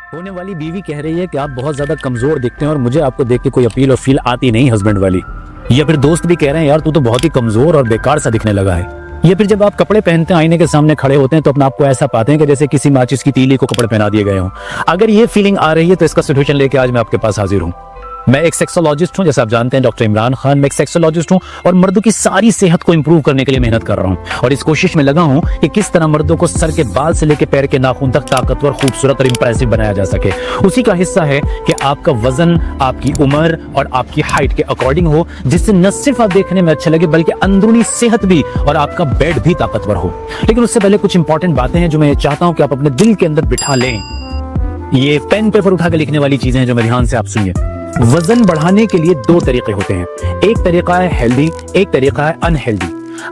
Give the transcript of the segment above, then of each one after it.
होने वाली बीवी कह रही है कि आप बहुत ज्यादा कमजोर दिखते हैं और मुझे आपको देख के कोई अपील और फील आती नहीं हस्बैंड वाली। या फिर दोस्त भी कह रहे हैं यार तू तो बहुत ही कमजोर और बेकार सा दिखने लगा है। या फिर जब आप कपड़े पहनते हैं आईने के सामने खड़े होते हैं तो अपने आप को ऐसा पाते हैं कि जैसे किसी माचिस की तीली को कपड़े पहना दिए गए हों। अगर ये फीलिंग आ रही है तो इसका सोल्यूशन लेके आज मैं आपके पास हाजिर हूँ। मैं एक सेक्सोलॉजिस्ट हूं, जैसे आप जानते हैं डॉक्टर इमरान खान। मैं एक सेक्सोलॉजिस्ट हूं और मर्दों की सारी सेहत को इंप्रूव करने के लिए मेहनत कर रहा हूं और इस कोशिश में लगा हूं कि किस तरह मर्दों को सर के बाल से लेकर पैर के नाखून तक ताकतवर, खूबसूरत और इंप्रेसिव बनाया जा सके। उसी का हिस्सा है कि आपका वजन आपकी उम्र और आपकी हाइट के अकॉर्डिंग हो, जिससे न सिर्फ आप देखने में अच्छे लगे बल्कि अंदरूनी सेहत भी और आपका बेड भी ताकतवर हो। लेकिन उससे पहले कुछ इंपॉर्टेंट बातें हैं जो मैं चाहता हूं कि आप अपने दिल के अंदर बिठा लें। ये पेन पेपर उठा के लिखने वाली चीजें हैं जो मेरे ध्यान से आप सुनिए। वजन बढ़ाने के लिए दो तरीके होते हैं। एक तरीका है हेल्दी, एक तरीका है अनहेल्दी।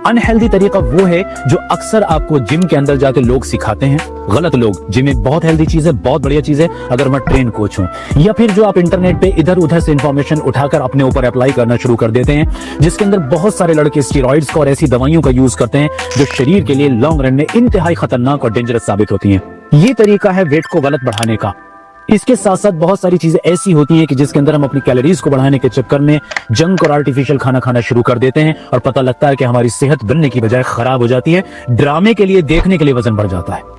अनहेल्दी तरीका वो है जो अक्सर आपको जिम के अंदर जाके लोग सिखाते हैं, गलत लोग। जिम एक बहुत हेल्दी चीज है, बहुत बढ़िया चीज है अगर मैं ट्रेन कोच हूं। या फिर जो आप इंटरनेट पे इधर उधर से इंफॉर्मेशन उठाकर अपने ऊपर अप्लाई करना शुरू कर देते हैं, जिसके अंदर बहुत सारे लड़के स्टेरॉइड्स का और ऐसी दवाइयों का यूज करते हैं जो शरीर के लिए लॉन्ग रन में इंतहाई खतरनाक और डेंजरस साबित होती है। ये तरीका है वेट को गलत बढ़ाने का। इसके साथ साथ बहुत सारी चीजें ऐसी होती हैं कि जिसके अंदर हम अपनी कैलोरीज को बढ़ाने के चक्कर में जंक और आर्टिफिशियल खाना खाना शुरू कर देते हैं और पता लगता है कि हमारी सेहत बनने की बजाय खराब हो जाती है। ड्रामे के लिए, देखने के लिए वजन बढ़ जाता है।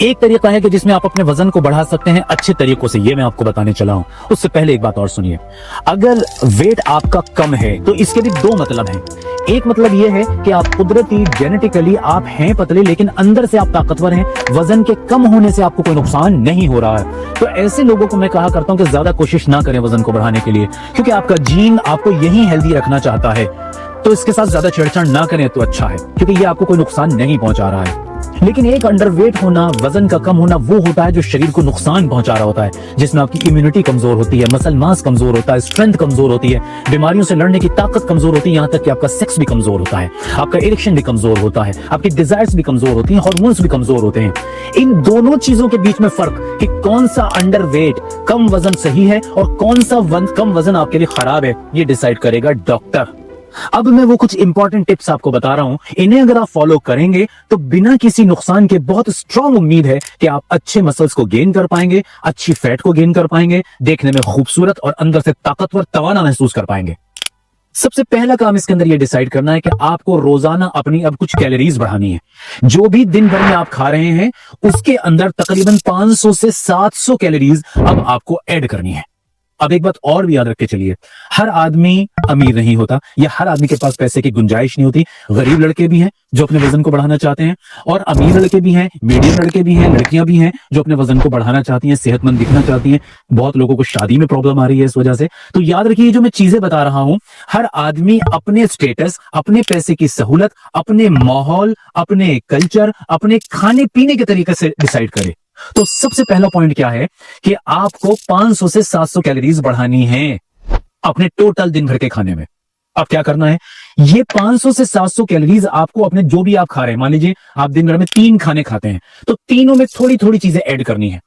एक तरीका है कि जिसमें आप अपने वजन को बढ़ा सकते हैं अच्छे तरीकों से, ये मैं आपको बताने चला हूं। उससे पहले एक बात और सुनिए। अगर वेट आपका कम है तो इसके भी दो मतलब हैं। एक मतलब यह है कि आप कुदरती जेनेटिकली आप हैं पतले लेकिन अंदर से आप ताकतवर हैं, वजन के कम होने से आपको कोई नुकसान नहीं हो रहा है। तो ऐसे लोगों को मैं कहा करता हूं कि ज्यादा कोशिश ना करें वजन को बढ़ाने के लिए, क्योंकि आपका जीन आपको यही हेल्दी रखना चाहता है। तो इसके साथ ज्यादा छेड़छाड़ ना करें तो अच्छा है, क्योंकि ये आपको कोई नुकसान नहीं पहुंचा रहा है। लेकिन एक अंडरवेट होना, वजन का कम होना वो होता है जो शरीर को नुकसान पहुंचा रहा होता है, जिसमें आपकी इम्यूनिटी कमजोर होती है, मसल मास कमजोर होता है, स्ट्रेंथ कमजोर होती है, बीमारियों से लड़ने की ताकत कमजोर होती है, यहाँ तक कि आपका सेक्स भी कमजोर होता है, आपका इरेक्शन भी कमजोर होता है, आपकी डिजायर्स भी कमजोर होती हैं, हार्मोन्स भी कमजोर होते हैं। इन दोनों चीजों के बीच में फर्क कि कौन सा अंडरवेट, कम वजन सही है और कौन सा कम वजन आपके लिए खराब है, ये डिसाइड करेगा डॉक्टर। अब मैं वो कुछ इंपॉर्टेंट टिप्स आपको बता रहा हूं, इन्हें अगर आप फॉलो करेंगे तो बिना किसी नुकसान के बहुत स्ट्रांग उम्मीद है कि आप अच्छे मसल्स को गेन कर पाएंगे, अच्छी फैट को गेन कर पाएंगे, देखने में खूबसूरत और अंदर से ताकतवर, तवाना महसूस कर पाएंगे। सबसे पहला काम इसके अंदर ये डिसाइड करना है कि आपको रोजाना अपनी अब कुछ कैलोरीज बढ़ानी है। जो भी दिन भर में आप खा रहे हैं उसके अंदर तकरीबन 500 से 700 कैलोरीज अब आपको ऐड करनी है। अब एक बात और भी याद रख के चलिए, हर आदमी अमीर नहीं होता या हर आदमी के पास पैसे की गुंजाइश नहीं होती। गरीब लड़के भी हैं जो अपने वजन को बढ़ाना चाहते हैं और अमीर लड़के भी हैं, मीडियम लड़के भी हैं, लड़कियां भी हैं जो अपने वजन को बढ़ाना चाहती हैं, सेहतमंद दिखना चाहती हैं। बहुत लोगों को शादी में प्रॉब्लम आ रही है इस वजह से। तो याद रखिए जो मैं चीजें बता रहा हूं, हर आदमी अपने स्टेटस, अपने पैसे की सहूलत, अपने माहौल, अपने कल्चर, अपने खाने पीने के तरीके से डिसाइड करे। तो सबसे पहला पॉइंट क्या है कि आपको 500 से 700 कैलोरीज बढ़ानी है अपने टोटल दिन भर के खाने में। अब क्या करना है, ये 500 से 700 कैलोरीज आपको अपने जो भी आप खा रहे हैं, मान लीजिए आप दिन भर में 3 खाने खाते हैं तो तीनों में थोड़ी थोड़ी चीजें ऐड करनी है।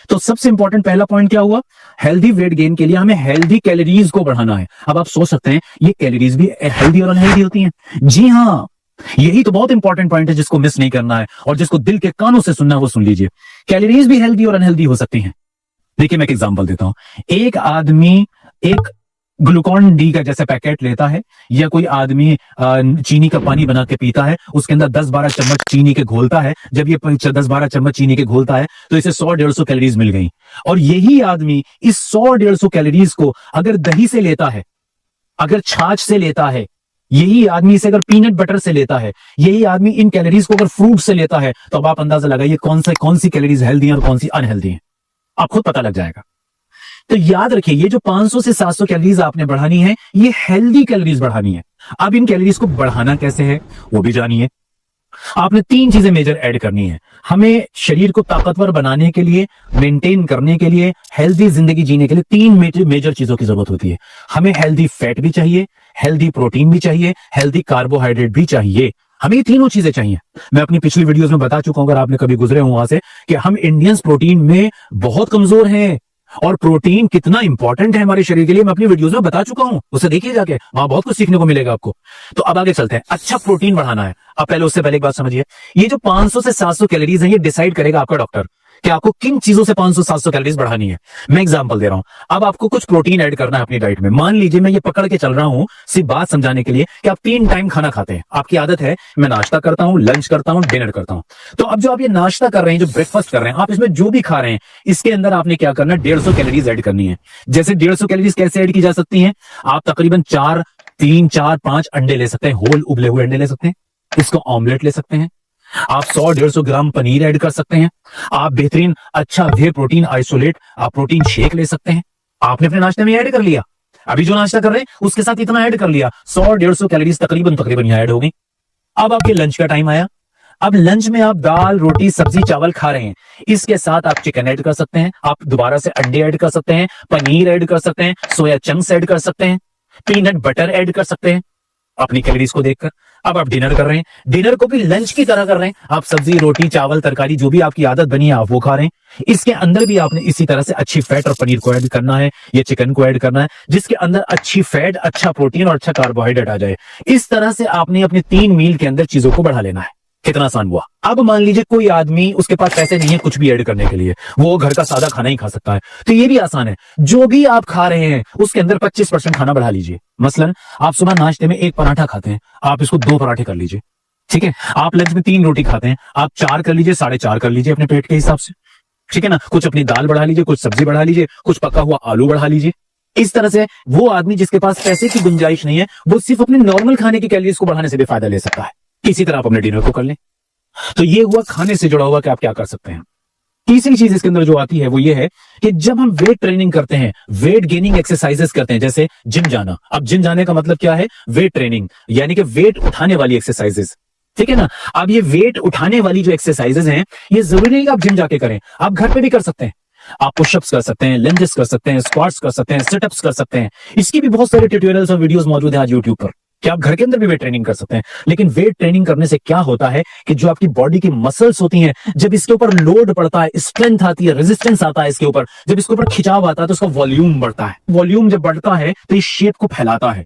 तो सबसे इंपॉर्टेंट पहला पॉइंट क्या हुआ, हेल्दी वेट गेन के लिए हमें हेल्दी कैलोरीज को बढ़ाना है। अब आप सोच सकते हैं ये कैलोरीज भी हेल्दी और अनहेल्दी होती हैं। जी हाँ, यही तो बहुत इंपॉर्टेंट पॉइंट है जिसको मिस नहीं करना है और जिसको दिल के कानों से सुनना है वो सुन लीजिए। कैलोरीज भी हेल्दी और अनहेल्दी हो सकती हैं। देखिए मैं एक एग्जांपल देता हूं। एक आदमी एक ग्लूकॉन डी का जैसे पैकेट लेता है या कोई आदमी चीनी का पानी बना के पीता है, उसके अंदर 10-12 चम्मच चीनी के घोलता है। जब ये 10-12 चम्मच चीनी के घोलता है तो इसे 100-150 कैलोरीज मिल गई। और यही आदमी इस 100-150 कैलोरीज को अगर दही से लेता है, अगर छाछ से लेता है, यही आदमी इसे अगर पीनट बटर से लेता है, यही आदमी इन कैलोरीज को अगर फ्रूट से लेता है, तो अब आप अंदाजा लगाइए कौन सी कैलोरीज हेल्दी है और कौन सी अनहेल्दी है, आप खुद पता लग जाएगा। तो याद रखिए ये जो 500 से 700 कैलोरीज आपने बढ़ानी है, ये हेल्दी कैलोरीज बढ़ानी है। अब इन कैलोरीज को बढ़ाना कैसे है वो भी जानिए। आपने 3 चीजें मेजर ऐड करनी है। हमें शरीर को ताकतवर बनाने के लिए, मेंटेन करने के लिए, हेल्दी जिंदगी जीने के लिए 3 मेजर चीजों की जरूरत होती है। हमें हेल्दी फैट भी चाहिए, हेल्दी प्रोटीन भी चाहिए, हेल्दी कार्बोहाइड्रेट भी चाहिए। हमें ये तीनों चीजें चाहिए। मैं अपनी पिछली वीडियोस में बता चुका हूं, अगर आपने कभी गुजरे हो वहां से, कि हम इंडियंस प्रोटीन में बहुत कमजोर हैं और प्रोटीन कितना इंपॉर्टेंट है हमारे शरीर के लिए मैं अपनी वीडियोस में बता चुका हूं। उसे देखिए जाके, वहां बहुत कुछ सीखने को मिलेगा आपको। तो अब आगे चलते हैं। अच्छा प्रोटीन बढ़ाना है। अब पहले उससे पहले एक बात समझिए, ये जो 500 से 700 कैलोरीज है ये डिसाइड करेगा आपका डॉक्टर कि आपको किन चीजों से 500-700 कैलोरीज बढ़ानी है। मैं एग्जांपल दे रहा हूं। अब आपको कुछ प्रोटीन ऐड करना है अपनी डाइट में। मान लीजिए मैं ये पकड़ के चल रहा हूं सिर्फ बात समझाने के लिए कि आप 3 टाइम खाना खाते हैं। आपकी आदत है मैं नाश्ता करता हूं, लंच करता हूं, डिनर करता हूं। तो अब जो आप ये नाश्ता कर रहे हैं, जो ब्रेकफास्ट कर रहे हैं, आप इसमें जो भी खा रहे हैं इसके अंदर आपने क्या करना है, 150 कैलोरीज ऐड करनी है। जैसे 150 कैलोरीज कैसे ऐड की जा सकती है, आप तकरीबन 3-4-5 अंडे ले सकते हैं, होल उबले हुए अंडे ले सकते हैं, इसको ऑमलेट ले सकते हैं, आप 100-150 ग्राम पनीर ऐड कर सकते हैं, आप बेहतरीन अच्छा वे प्रोटीन आइसोलेट आप प्रोटीन शेक ले सकते हैं। आपने अपने नाश्ते में ऐड कर लिया, अभी जो नाश्ता कर रहे हैं उसके साथ इतना ऐड कर लिया, 100-150 कैलोरीज तकरीबन यहां ऐड होगी। अब आपके लंच का टाइम आया। अब लंच में आप दाल, रोटी, सब्जी, चावल खा रहे हैं, इसके साथ आप चिकन ऐड कर सकते हैं, आप दोबारा से अंडे ऐड कर सकते हैं, पनीर ऐड कर सकते हैं, सोया चंक्स ऐड कर सकते हैं, पीनट बटर ऐड कर सकते हैं अपनी कैलोरीज को देखकर। अब आप डिनर कर रहे हैं, डिनर को भी लंच की तरह कर रहे हैं, आप सब्जी, रोटी, चावल, तरकारी जो भी आपकी आदत बनी है आप वो खा रहे हैं। इसके अंदर भी आपने इसी तरह से अच्छी फैट और पनीर को ऐड करना है, ये चिकन को ऐड करना है, जिसके अंदर अच्छी फैट, अच्छा प्रोटीन और अच्छा कार्बोहाइड्रेट आ जाए। इस तरह से आपने अपने 3 मील के अंदर चीजों को बढ़ा लेना है। कितना आसान हुआ। अब मान लीजिए कोई आदमी, उसके पास पैसे नहीं है कुछ भी ऐड करने के लिए, वो घर का सादा खाना ही खा सकता है, तो ये भी आसान है। जो भी आप खा रहे हैं उसके अंदर 25% खाना बढ़ा लीजिए। मसलन आप सुबह नाश्ते में 1 पराठा खाते हैं, आप इसको 2 पराठे कर लीजिए, ठीक है। आप लंच में 3 रोटी खाते हैं, आप 4 कर लीजिए, 4.5 कर लीजिए अपने पेट के हिसाब से, ठीक है ना। कुछ अपनी दाल बढ़ा लीजिए, कुछ सब्जी बढ़ा लीजिए, कुछ पका हुआ आलू बढ़ा लीजिए। इस तरह से वो आदमी जिसके पास पैसे की गुंजाइश नहीं है, वो सिर्फ अपने नॉर्मल खाने की कैलोरीज को बढ़ाने से भी फायदा ले सकता है। इसी तरह आप अपने डिनर को कर लें। तो ये हुआ खाने से जुड़ा हुआ कि आप क्या कर सकते हैं। तीसरी चीज इसके अंदर जो आती है वो ये है कि जब हम वेट ट्रेनिंग करते हैं, वेट गेनिंग एक्सरसाइजेस करते हैं, जैसे जिम जाना। अब जिम जाने का मतलब क्या है, वेट ट्रेनिंग, यानी कि वेट उठाने वाली एक्सरसाइजेस, ठीक है ना। अब ये वेट उठाने वाली जो एक्सरसाइजेस हैं, ये जरूरी नहीं कि आप जिम जाके करें, आप घर पे भी कर सकते हैं। आप पुशअप्स कर सकते हैं, लंजेस कर सकते हैं, स्क्वाट्स कर सकते हैं, सिटअप्स कर सकते हैं। इसकी भी बहुत सारे ट्यूटोरियल्स और वीडियोस मौजूद हैं आज यूट्यूब पर, कि आप घर के अंदर भी वेट ट्रेनिंग कर सकते हैं। लेकिन वेट ट्रेनिंग करने से क्या होता है कि जो आपकी बॉडी की मसल्स होती हैं, जब इसके ऊपर लोड पड़ता है, स्ट्रेंथ आती है, रेजिस्टेंस आता है इसके ऊपर, जब इसके ऊपर खिंचाव आता है तो उसका वॉल्यूम बढ़ता है। वॉल्यूम जब बढ़ता है तो इस शेप को फैलाता है।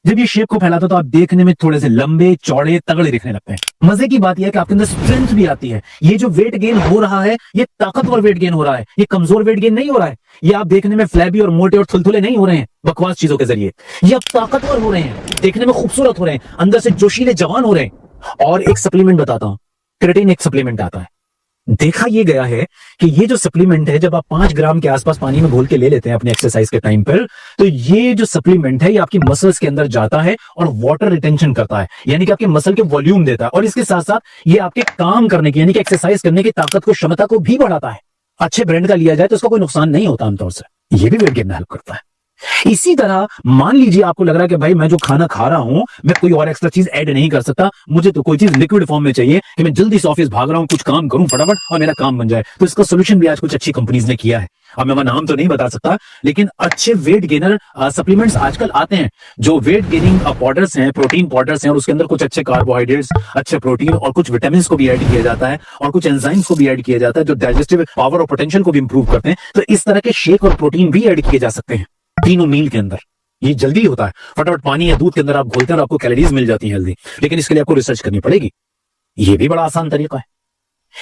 जब ये शेप को फैलाता है तो आप देखने में थोड़े से लंबे, चौड़े, तगड़े दिखने लगते हैं। मजे की बात यह है कि आपके अंदर स्ट्रेंथ भी आती है। ये जो वेट गेन हो रहा है, ये ताकतवर वेट गेन हो रहा है, ये कमजोर वेट गेन नहीं हो रहा है। ये आप देखने में फ्लैबी और मोटे और थुलथुले नहीं हो रहे हैं बकवास चीजों के जरिए, ये आप ताकतवर हो रहे हैं, देखने में खूबसूरत हो रहे हैं, अंदर से जोशीले जवान हो रहे हैं। और एक सप्लीमेंट बताता हूं, क्रेटिन एक सप्लीमेंट आता है। देखा यह गया है कि ये जो सप्लीमेंट है, जब आप 5 ग्राम के आसपास पानी में घोल के ले लेते हैं अपने एक्सरसाइज के टाइम पर, तो ये जो सप्लीमेंट है ये आपकी मसल्स के अंदर जाता है और वाटर रिटेंशन करता है, यानी कि आपके मसल के वॉल्यूम देता है। और इसके साथ साथ ये आपके काम करने की, यानी कि एक्सरसाइज करने की ताकत को, क्षमता को भी बढ़ाता है। अच्छे ब्रांड का लिया जाए तो उसका कोई नुकसान नहीं होता आमतौर से, ये भी वेट गेन में हेल्प करता है। इसी तरह मान लीजिए आपको लग रहा है कि भाई मैं जो खाना खा रहा हूं, मैं कोई और एक्स्ट्रा चीज ऐड नहीं कर सकता, मुझे तो कोई चीज लिक्विड फॉर्म में चाहिए कि मैं जल्दी से ऑफिस भाग रहा हूं, कुछ काम करूं फटाफट और मेरा काम बन जाए। तो इसका सोल्यूशन भी आज कुछ अच्छी कंपनीज ने किया है। अब मैं नाम तो नहीं बता सकता, लेकिन अच्छे वेट गेनर सप्लीमेंट्स आजकल आते हैं, जो वेट गेनिंग पाउडर्स हैं, प्रोटीन पाउडर्स हैं, और उसके अंदर कुछ अच्छे कार्बोहाइड्रेट्स, अच्छे प्रोटीन और कुछ विटामिन को भी ऐड किया जाता है और कुछ एंजाइम्स को भी ऐड किया जाता है, जो डाइजेस्टिव पावर और पोटेंशियल को भी इंप्रूव करते हैं। तो इस तरह के शेक और प्रोटीन भी ऐड किए जा सकते हैं 3 मील के अंदर। ये जल्दी होता है, फटाफट पानी या दूध के अंदर आप घोलते हैं और आपको कैलोरीज मिल जाती हैं जल्दी, लेकिन इसके लिए आपको रिसर्च करनी पड़ेगी। ये भी बड़ा आसान तरीका है।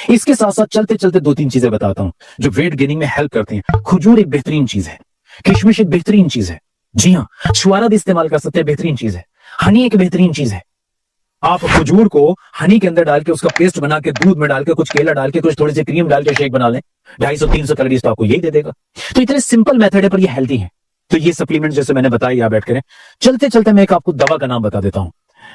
इसके साथ साथ चलते चलते 2-3 चीजें बताता हूं जो वेट गेनिंग में हेल्प करती हैं। खजूर एक बेहतरीन चीज है, किशमिश एक बेहतरीन चीज है, जी हाँ, छुआरा भी इस्तेमाल कर सकते हैं, बेहतरीन चीज है। हनी एक बेहतरीन चीज है। आप खजूर को हनी के अंदर डाल के उसका पेस्ट बना के दूध में डाल के कुछ केला डाल के कुछ थोड़ी सी क्रीम डाल के शेक बना लें, 250-300 कैलोरीज तो आपको यही दे देगा। तो इतने सिंपल मेथड है पर ये हेल्दी है। तो ये सप्लीमेंट जैसे मैंने बताया, आप बैठ करें। चलते चलते मैं एक आपको दवा का नाम बता देता हूं।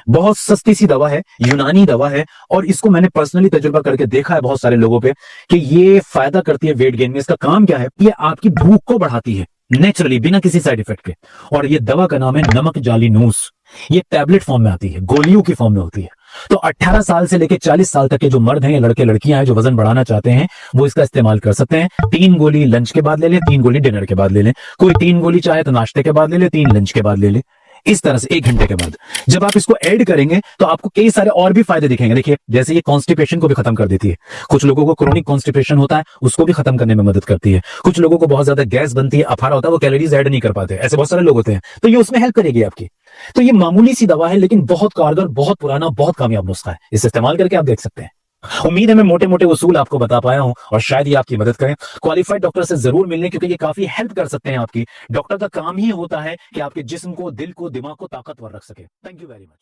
बहुत सस्ती सी दवा है, यूनानी दवा है, और इसको मैंने पर्सनली तजुर्बा करके देखा है बहुत सारे लोगों पे कि ये फायदा करती है वेट गेन में। इसका काम क्या है, ये आपकी भूख को बढ़ाती है नेचुरली, बिना किसी साइड इफेक्ट के। और ये दवा का नाम है नमक जाली नूस। ये टैबलेट फॉर्म में आती है, गोलियों की फॉर्म में होती है। तो 18 साल से लेकर 40 साल तक के जो मर्द हैं या लड़के लड़कियां हैं जो वजन बढ़ाना चाहते हैं, वो इसका इस्तेमाल कर सकते हैं। 3 गोली लंच के बाद ले लें, 3 गोली डिनर के बाद ले लें। कोई 3 गोली चाहे तो नाश्ते के बाद ले ले, 3 लंच के बाद ले ले। इस तरह से 1 घंटे के बाद जब आप इसको ऐड करेंगे तो आपको कई सारे और भी फायदे दिखेंगे। देखिए, जैसे ये कॉन्स्टिपेशन को भी खत्म कर देती है। कुछ लोगों को क्रोनिक कॉन्स्टिपेशन होता है, उसको भी खत्म करने में मदद करती है। कुछ लोगों को बहुत ज्यादा गैस बनती है, अफारा होता है, वो कैलोरीज ऐड नहीं कर पाते, ऐसे बहुत सारे लोग होते हैं, तो ये उसमें हेल्प करेगी आपकी। तो ये मामूली सी दवा है, लेकिन बहुत कारगर, बहुत पुराना, बहुत कामयाब नुस्खा है। इसे इस्तेमाल करके आप देख सकते हैं। उम्मीद है मैं मोटे मोटे उसूल आपको बता पाया हूं और शायद ये आपकी मदद करें। क्वालिफाइड डॉक्टर से जरूर मिलने, क्योंकि ये काफी हेल्प कर सकते हैं आपकी। डॉक्टर का काम ही होता है कि आपके जिस्म को, दिल को, दिमाग को ताकतवर रख सके। Thank you very much.